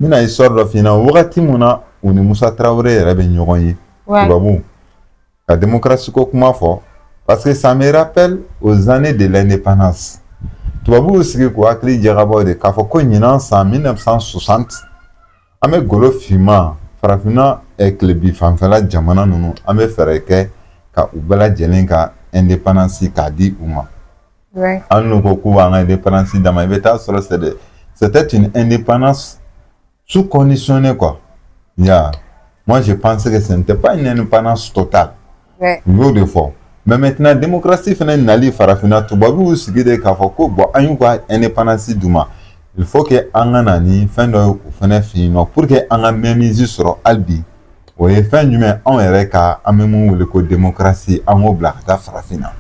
S2: bɛna histoire dɔ f'i ɲɛna wagati mun na u ni Musa Traoré yɛrɛ bɛ ɲɔgɔn ye tubabu la démocratie ko kuma fɔ parce que ça me rappelle aux années de l'indépendance tubabu sigi ko hakili jagabɔ de k'a fɔ ko ɲinan san 1960 an bɛ golo finma farafinna kilebi fanfɛla jamana ninnu an bɛ fɛɛrɛ kɛ ka u bɛɛ lajɛlen ka indépendance k'a di u ma an n'u ko k'u b'an ka indépendance d'a ma i bɛ taa sɔrɔ c'était une indépendance sous conditionnée quoi yeah. Moi je pensais que ce n'était pas une indépendance totale y'o de fɔ mais maintenant démocratie fana nali farafinna tubabu sigi de k'a fɔ ko bon an y'u ka indépendance d'u ma il faut que an ka na ni fɛn dɔ ye o fana fɛ yen nɔ pour que an ka mainmise sɔrɔ hali bi o ye fɛn jumɛn anw yɛrɛ ka an bɛ mun wele ko démocratie an k'o bila ka taa farafinna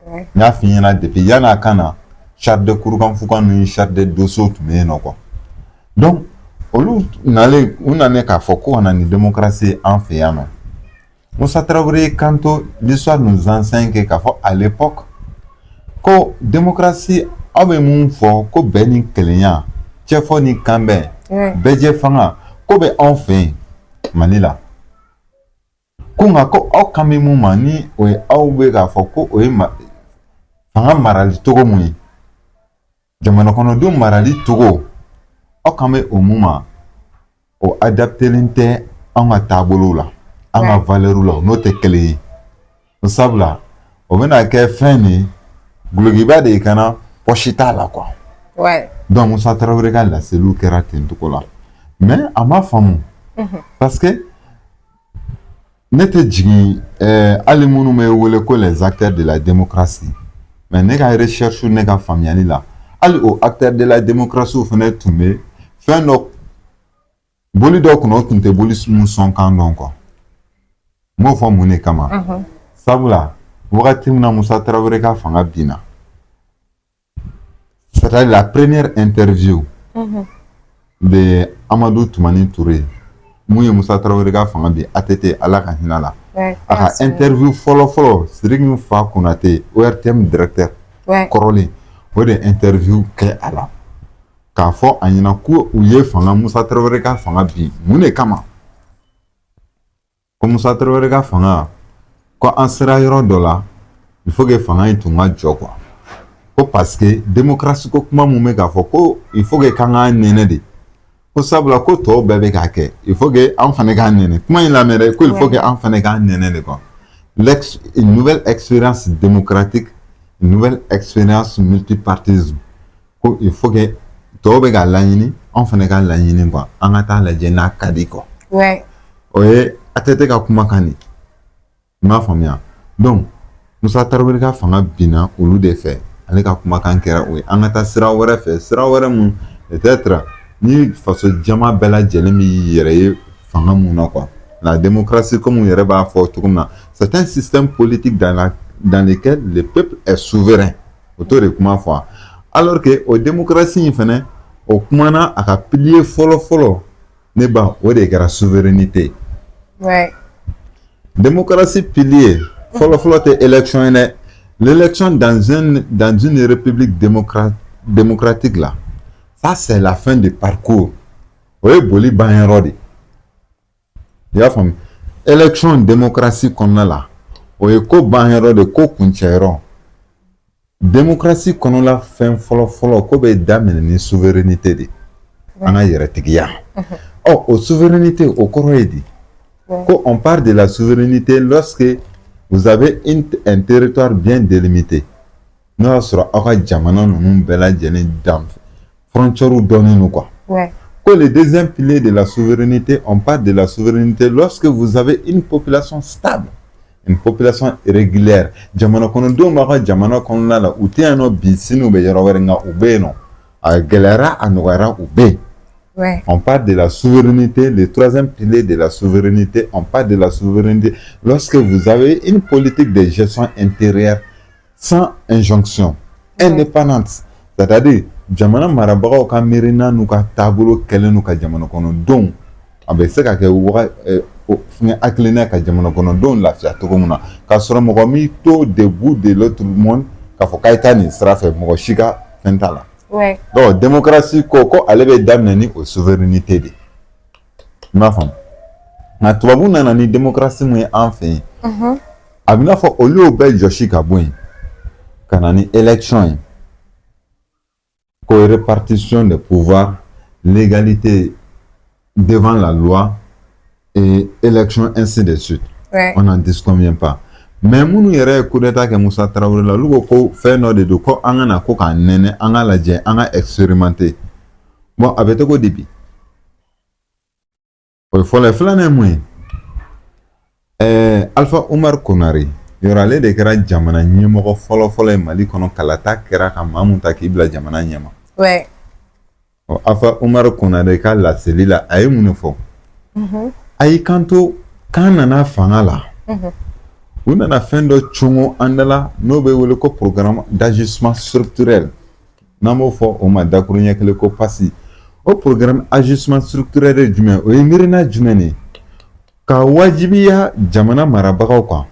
S2: n y'a f'i ɲɛna depuis yan'a ka na charte de Kouroukanfouka ni charte de Dosso tun bɛ yen nɔ quoi donc olu nalen u nana k'a fɔ ko ka na ni démocratie an fɛ yan nɔ Musa Traoré kanto l'histoire nous enseigne que k'a fɔ à l'époque ko démocratie aw bɛ mun fɔ ko bɛn ni kelenya cɛfɔ ni kanbɛn bɛɛjɛ fanga ko bɛ anw fɛ yen Mali la ko nka ko aw kan bɛ mun ma ni o ye aw bɛ k'a fɔ ko o ye fanga marali cogo mun ye jamana kɔnɔdenw marali cogo aw kan bɛ o mun ma o adaptelen tɛ anw ka taabolow la an ka valeur la n'o tɛ kelen ye o sabula o bɛna kɛ fɛn de gulokiba de kana poche t'a la quoi donc Musa Traoré ka laseliw kɛra ten togo la mais a ma faamu parce que ne tɛ jigin hali minnu bɛ wele ko les acteurs de la démocratie mais ne ka recherche ne ka faamuyali la hali o acteurs de la démocratie fana tun bɛ fɛn dɔ boli dɔw kɔnɔ o tun tɛ boli mun sɔn kan dɔn quoi n b'o fɔ mun de kama sabula wagati min na Musa Tarawele ka fanga binna c'est-à-dire la première interview de Amadou Toumani Touré mun ye Musa Tarawele ka fanga bin ATT ala ka hinɛ la a ka interview fɔlɔ Sidiki Fa Konate ORTM directeur kɔrɔlen o de interview kɛ a la k'a fɔ a ɲɛna ko u ye fanga Musa Tarawele ka fanga bin mun de kama ko Musa Tarawele ka fanga ko an sera yɔrɔ dɔ la il faut que fanga in tun ka jɔ quoi ko parce que démocratie ko kuma mun bɛ k'a fɔ ko il faut que k'an k'an nɛnɛ de ko sabula ko tɔw bɛɛ bɛ k'a kɛ il faut que an fana k'an nɛnɛ kuma in lamɛn dɛ ko il faut que an fana k'an nɛnɛ de quoi une nouvelle expérience démocratique une nouvelle expérience multipartisme ko il faut que tɔw bɛ k'a laɲini an fana k'a laɲini quoi an ka taa lajɛ n'a ka di quoi o ye ATT ka kumakan de i m'a faamuya donc Musa Tarawele ka fanga binna olu de fɛ ale ka kumakan kɛra o ye an ka taa sira wɛrɛ fɛ sira wɛrɛ mun peut-être ni faso jama bɛɛ lajɛlen b'i yɛrɛ ye fanga mun na quoi la démocratie comme on yɛrɛ b'a fɔ cogo min na c'est un système politique dans lequel le peuple est souverain o t'o de kuma fɔ alors que o démocratie in fɛnɛ o kumana a ka pilier fɔlɔ ne ba o de kɛra souveraineté démocratie pilier fɔlɔ tɛ élection ye dɛ l'élection dans une république démocratique là ça c'est la fin du parcours o ye boli ban yɔrɔ de i y'a faamu élection démocratie kɔnɔna la o ye ko ban yɔrɔ de ko kuncɛ yɔrɔ démocratie kɔnɔla fɛn fɔlɔ ko bɛ daminɛ ni souveraineté de an ka yɛrɛtigiya o souveraineté o kɔrɔ ye di ko on parle de la souveraineté lorsque vous avez un territoire bien délimité n'o y'a sɔrɔ aw ka jamana ninnu bɛɛ lajɛlen dan frontières dɔnnen don quoi que le deuxième pilier de la souveraineté on parle de la souveraineté lorsque vous avez une population stable une population régulière jamana kɔnɔdenw b'a ka jamana kɔnɔna la u tɛ yan nɔ bi sini u bɛ yɔrɔ wɛrɛ nka u bɛ yen nɔ a gɛlɛyara a nɔgɔyara u bɛ yen on parle de la souveraineté, le troisième pilier de la souveraineté, on parle de la souveraineté lorsque vous avez une politique de gestion intérieure sans injonction, indépendante. C'est-à-dire, jamana marabagaw ka miirina n'u ka taabolo kɛlen n'u ka jamana kɔnɔdenw a bɛ se ka kɛ fɛngɛ hakilina ka jamana kɔnɔdenw lafiya cogo min na k'a sɔrɔ mɔgɔ min to debout de l'autre monde k'a fɔ k'a ye taa nin sira fɛ mɔgɔ si ka fɛn t'a la. Donc démocratie ko ale bɛ daminɛ ni o souveraineté de i m'a faamu nka tubabu nana ni démocratie mun ye an fɛ yen a bɛ n'a fɔ olu y'o bɛɛ jɔsi ka bɔ yen ka na ni élection ye ko répartition des pouvoirs l'égalité devant la loi et élection ainsi de suite on n'en disconvient pas mais minnu yɛrɛ ye coup d'état kɛ Musa Tarawele la olu ko fɛn dɔ de don ko an ka na ko k'a nɛnɛ an ka lajɛ an ka expérimenter bon a bɛ cogo di bi o ye fɔlɔ ye filanan ye mun ye Alpha Umar Konare yɔrɔ ale de kɛra jamana ɲɛmɔgɔ fɔlɔ ye Mali kɔnɔ kalata kɛra ka maa mun ta k'i bila jamana ɲɛma Alpha Umar Konare ka laseli la a ye mun de fɔ a y'i kanto k'an nana fanga la u nana fɛn dɔ cungo an da la n'o bɛ wele ko programme d'ajustement structurel n'an b'o fɔ o ma dakuru ɲɛ kelen ko PASI o programme ajustement structurel ye jumɛn o ye miirina jumɛn de ye ka wajibiya jamana marabagaw kan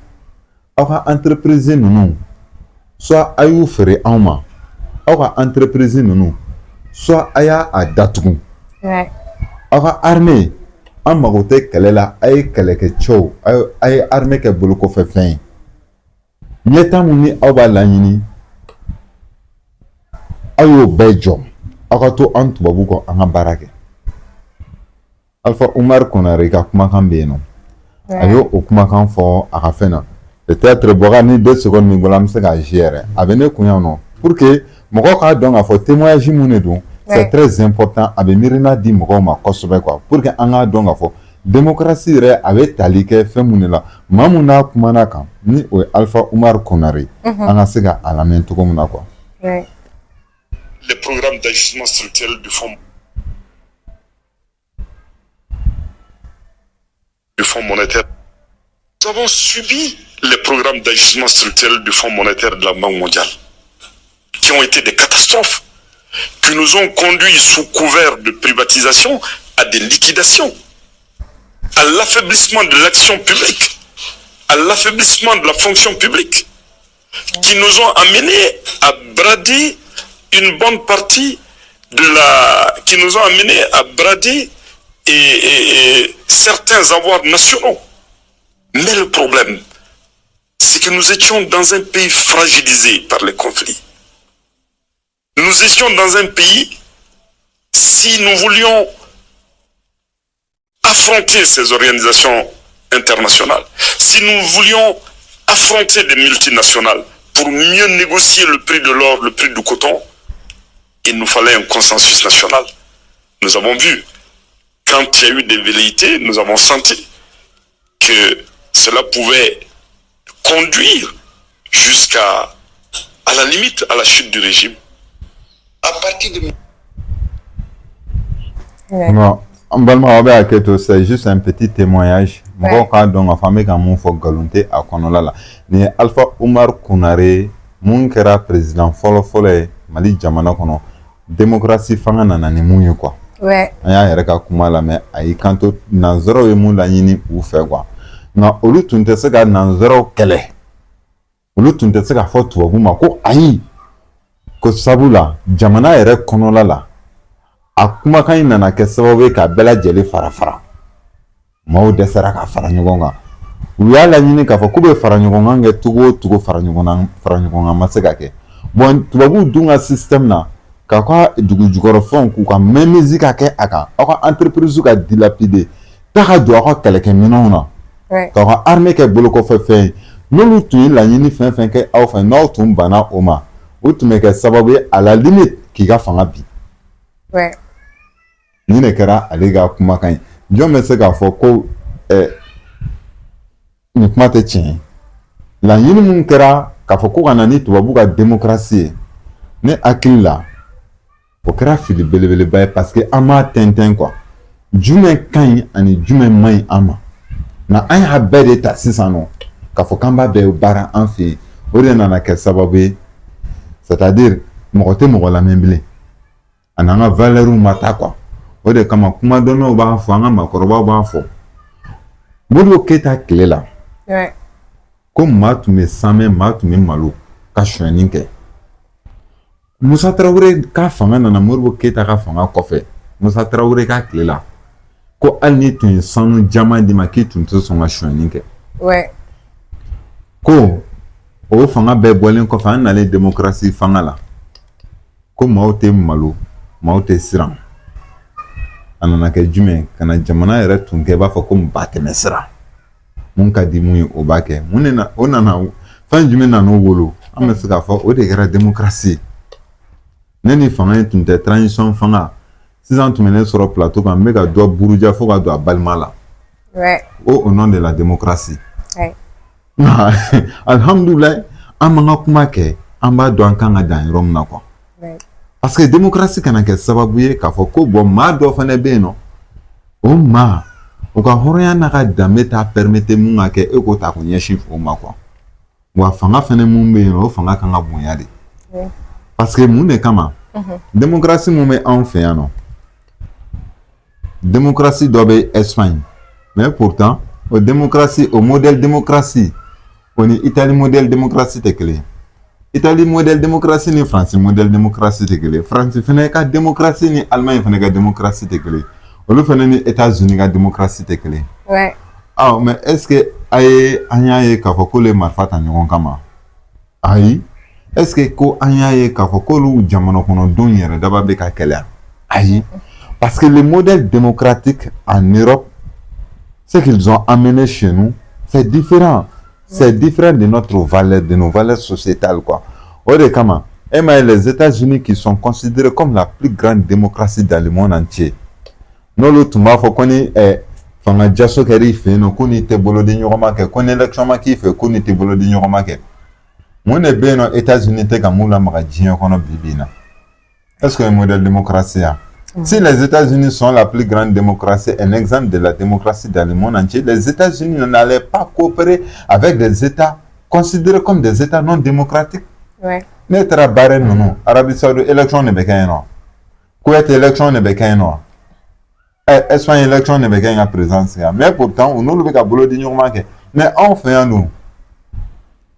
S2: aw ka entreprise ninnu soit a y'u feere anw ma aw ka entreprise ninnu soit a y'a datugu aw ka armée an mago tɛ kɛlɛ la a ye kɛlɛkɛcɛw a ye armée kɛ bolokɔfɛfɛn ye ɲɛtaa mun ni aw b'a laɲini aw y'o bɛɛ jɔ aw ka to an tubabu kɔ an ka baara kɛ Alpha Umar Konare ka kumakan bɛ yen nɔ a y'o kumakan fɔ a ka fɛn na peut-être bɔga ni 2 secondes min bɔra an bɛ se k'a ji yɛrɛ a bɛ ne kun yan nɔ pour que mɔgɔw k'a dɔn k'a fɔ témoignage mun de don c'est très important a bɛ miirina di mɔgɔw ma kosɛbɛ quoi pour que an k'a dɔn k'a fɔ démocratie yɛrɛ a bɛ tali kɛ fɛn mun de la maa mun n'a kumana kan ni o ye Alpha Umar Konare an ka se ka a lamɛn cogo min na quoi.
S3: Les programmes d'ajustement structurel du fonds Fonds monétaire. Nous avons subi les programmes d'ajustement structurel du Fonds monétaire de la Banque mondiale, qui ont été des catastrophes, qui nous ont conduits sous couvert de privatisation à des liquidations, à l'affaiblissement de l'action publique, à l'affaiblissement de la fonction publique, qui nous ont amenés à brader une bonne partie qui nous ont amenés à brader et certains avoirs nationaux. Mais le problème, c'est que nous étions dans un pays fragilisé par les conflits. Nous étions dans un pays, si nous voulions affronter ces organisations internationales, si nous voulions affronter des multinationales pour mieux négocier le prix de l'or, le prix du coton, il nous fallait un consensus national. Nous avons vu, quand il y a eu des velléités, nous avons senti que cela pouvait conduire jusqu'à la limite, à la chute du régime. À partir de...
S2: Non, c'est juste un petit témoignage. Donc, famille quand mon faut galonter à Konola. Ni Alpha Oumar Kounare, mon kera président follow Mali jamana kono. Démocratie fanga nana ni munyu quoi.
S1: Ouais.
S2: Aya yɛrɛ ka kuma la mais ayi kanto nanzaraw ye mun laɲini u fɛ quoi. Nka olu tun tɛ se ka nanzaraw kɛlɛ. Olu tun tɛ se ka fɔ tubabu ma ko ayi. Ko sabula jamana yɛrɛ kɔnɔla la. A kumakan in nana kɛ sababu ye ka bɛɛ lajɛlen fara fara. Maaw dɛsɛra ka fara ɲɔgɔn kan. U y'a laɲini k'a fɔ k'u bɛ fara ɲɔgɔn kan kɛ cogo o cogo fara ɲɔgɔn kan ma se ka kɛ. Bon tubabuw dun ka système na k'a ka dugu jukɔrɔfɛnw k'u ka mainmise ka kɛ a kan aw ka entreprise ka dilapider taa ka don aw ka kɛlɛkɛminɛnw na k'aw ka armée kɛ bolokɔfɛfɛn ye n'olu tun ye laɲini fɛn fɛn kɛ aw fɛ n'aw tun banna o ma o tun bɛ kɛ sababu ye à la limite k'i ka fanga bi. Nin de kɛra ale ka kumakan ye jɔn bɛ se k'a fɔ ko nin kuma tɛ tiɲɛ ye laɲini mun kɛra k'a fɔ ko ka na ni tubabu ka démocratie ye ne hakili la o kɛra fili belebeleba ye parce que an m'a tɛntɛn quoi jumɛn ka ɲi ani jumɛn man ɲi an ma nka an y'a bɛɛ de ta sisan nɔ k'a fɔ k'an b'a bɛɛ baara an fɛ yen o de nana kɛ sababu ye c'est à dire mɔgɔ tɛ mɔgɔ lamɛn bilen a n'an ka valeurs ma taa quoi o de kama kumadɔnnaw b'a fɔ an ka maakɔrɔbaw b'a fɔ Modibo Keyita tile la ko maa tun bɛ sanmɛ maa tun bɛ malo ka sonyɛni kɛ Musa Tarawele ka fanga nana Modibo Keyita ka fanga kɔfɛ Musa Tarawele ka tile la ko hali ni tun ye sanu jama di ma k'i tun tɛ sɔn ka sonyɛni kɛ ko o fanga bɛɛ bɔlen kɔfɛ an nalen démocratie fanga la ko maaw tɛ malo maaw tɛ siran a nana kɛ jumɛn ka na jamana yɛrɛ tun kɛ i b'a fɔ ko batɛmɛ sira mun ka di mun ye o b'a kɛ mun de na o nana fɛn jumɛn nana o wolo an bɛ se k'a fɔ o de kɛra démocratie ne ni fanga in tun tɛ transition fanga sisan tun bɛ ne sɔrɔ plateau kan n bɛ ka dɔ buruja fo ka don a balima la au nom de la démocratie nka alhamdulilayi an m'an ka kuma kɛ an b'a dɔn an kan ka dan yɔrɔ min na quoi. Parce que démocratie kana kɛ sababu ye k'a fɔ ko bon maa dɔ fana bɛ yen nɔ o maa o ka hɔrɔnya n'a ka danbe t'a permettre mun ka kɛ e ko ta ko ɲɛsin o ma quoi wa fanga fana mun bɛ yen nɔ o fanga kan ka bonya de parce que mun de kama démocratie mun bɛ anw fɛ yan nɔ démocratie dɔ bɛ Espagne mais pourtant o démocratie o modèle démocratie o ni Italie modèle démocratie tɛ kelen ye. Italie modèle démocratie ni France modèle démocratie tɛ kelen ye. France fana ka démocratie ni Allemagne fana ka démocratie tɛ kelen ye. Olu fana ni États-Unis ka démocratie tɛ kelen ye. Mais est-ce que an y'a ye k'a fɔ k'olu ye marifa ta ɲɔgɔn kama? Ayi. Est-ce que ko an y'a ye k'a fɔ k'olu jamana kɔnɔdenw yɛrɛ daba bɛ ka kɛlɛ? Ayi. Parce que le modèle démocratique en Europe, ce qu'ils ont amené chez nous, c'est différent. C'est différent de notre valeur, de nos valeurs sociétales, quoi. Kama, les États-Unis qui sont considérés comme la plus grande démocratie dans le monde entier. Nous, le Toumba, faut qu'on ait fanga jaso keri fait, nous qu'on ait bolo de nyomake, qu'on ait élection qui fait, qu'on ait bolo de nyomake. Mon est bien aux États-Unis, t'es comme moula magadien qu'on a bibina. Est-ce que le modèle démocratie a? Si les États-Unis sont la plus grande démocratie, un exemple de la démocratie dans le monde entier, les États-Unis n'allaient pas coopérer avec des États considérés comme des États non démocratiques.
S1: Ouais.
S2: N'être barré non. Arabie Saoudite, élection ne bégaye non. Kuwait, élection ne bégaye non. Espagne, élection ne bégaye la présence. Mais pourtant, on nous le fait boulot d'ignorement. Mais on fait un nous.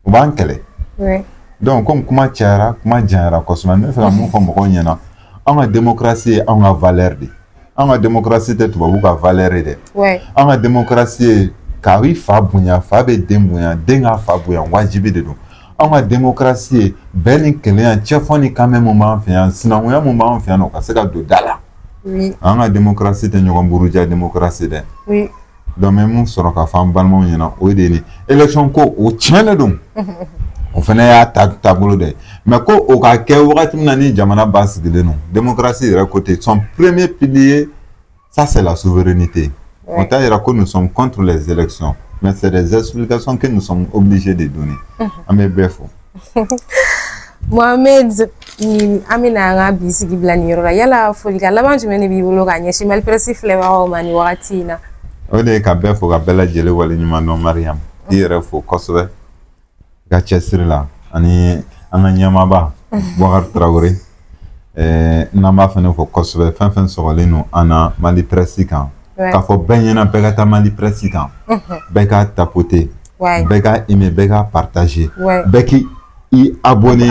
S2: On va en quelle.
S1: Ouais.
S2: Donc, comme comment tiara, comment diara, cosma, mais fait mon comme on y en a. En démocratie, on a valeur. En démocratie, tu vas vous valeur.
S1: Ouais.
S2: En démocratie, car il fa bounya, fa be dembounya, denga fa bounya, wajibi de nous. En démocratie, ben kelen, tchefoni quand même moment fian, sinon on a moment fian, on se garde de dala.
S1: Oui.
S2: En démocratie, tu n'as pas démocratie de.
S1: Oui.
S2: Donc même sur la femme balmon yana, o de ni. Élection ko o tienne donc. On fait un tableau de. Mais quand au cas où on a ni jamana basse de nous, démocratie est à côté. Son premier pilier, ça c'est la souveraineté. On t'a dit que nous sommes contre les élections, mais c'est des explications que nous sommes obligés de donner. Mais bref.
S1: Mohamed ni amina nga bisigi blani yoro yala folika laban jumene bi bolo ga nyeshi mal presi flewa o mani wakati na.
S2: O de ka bref ka bela jele wala nyuma no Mariam. Dire fo koswe. Ga chesiri la ani anga nyama ba Boubacar Traoré namba fane fo koswe fen sogole no ana Mali presi kan. Ka fo benyana bega ta Mali presi kan. Bega tapoter. Bega aimer, bega partager. Beki i abonné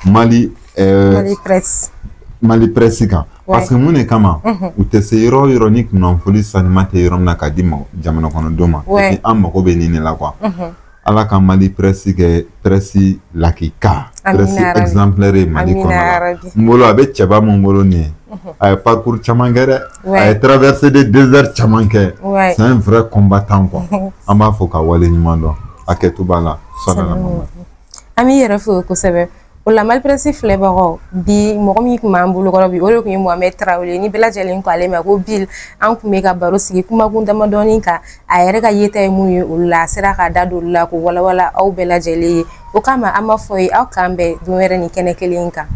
S2: Mali
S1: presse.
S2: Mali presse kan. Parce que mun kama u te se yoro ironique non foli sanimate yoro na kadimo jamana kono doma et am ko be ni la quoi. Ala ka Mali presse ke presse lakika presse exemplaire Mali kono. Mbolo abe chaba mbolo ni. A parcours chamangere, a traversé des déserts chamanke. C'est un vrai combattant quoi. Amba foka wale ni mando. Aketubala sallallahu.
S1: Ami yɛrɛ fo kosɛbɛ o la malpresi filɛbagaw bi mɔgɔ min kun b'an bolo kɔrɔ bi o de kun ye Mohamed Traoré ni bɛɛ lajɛlen ko ale ma ko Bill an kun bɛ ka baro sigi kumakun damadɔni kan a yɛrɛ ka yeta ye mun ye olu la a sera ka da don olu la ko walawala aw bɛɛ lajɛlen ye o kama an b'a fɔ ye aw k'an bɛn don wɛrɛ ni kɛnɛ kelen kan.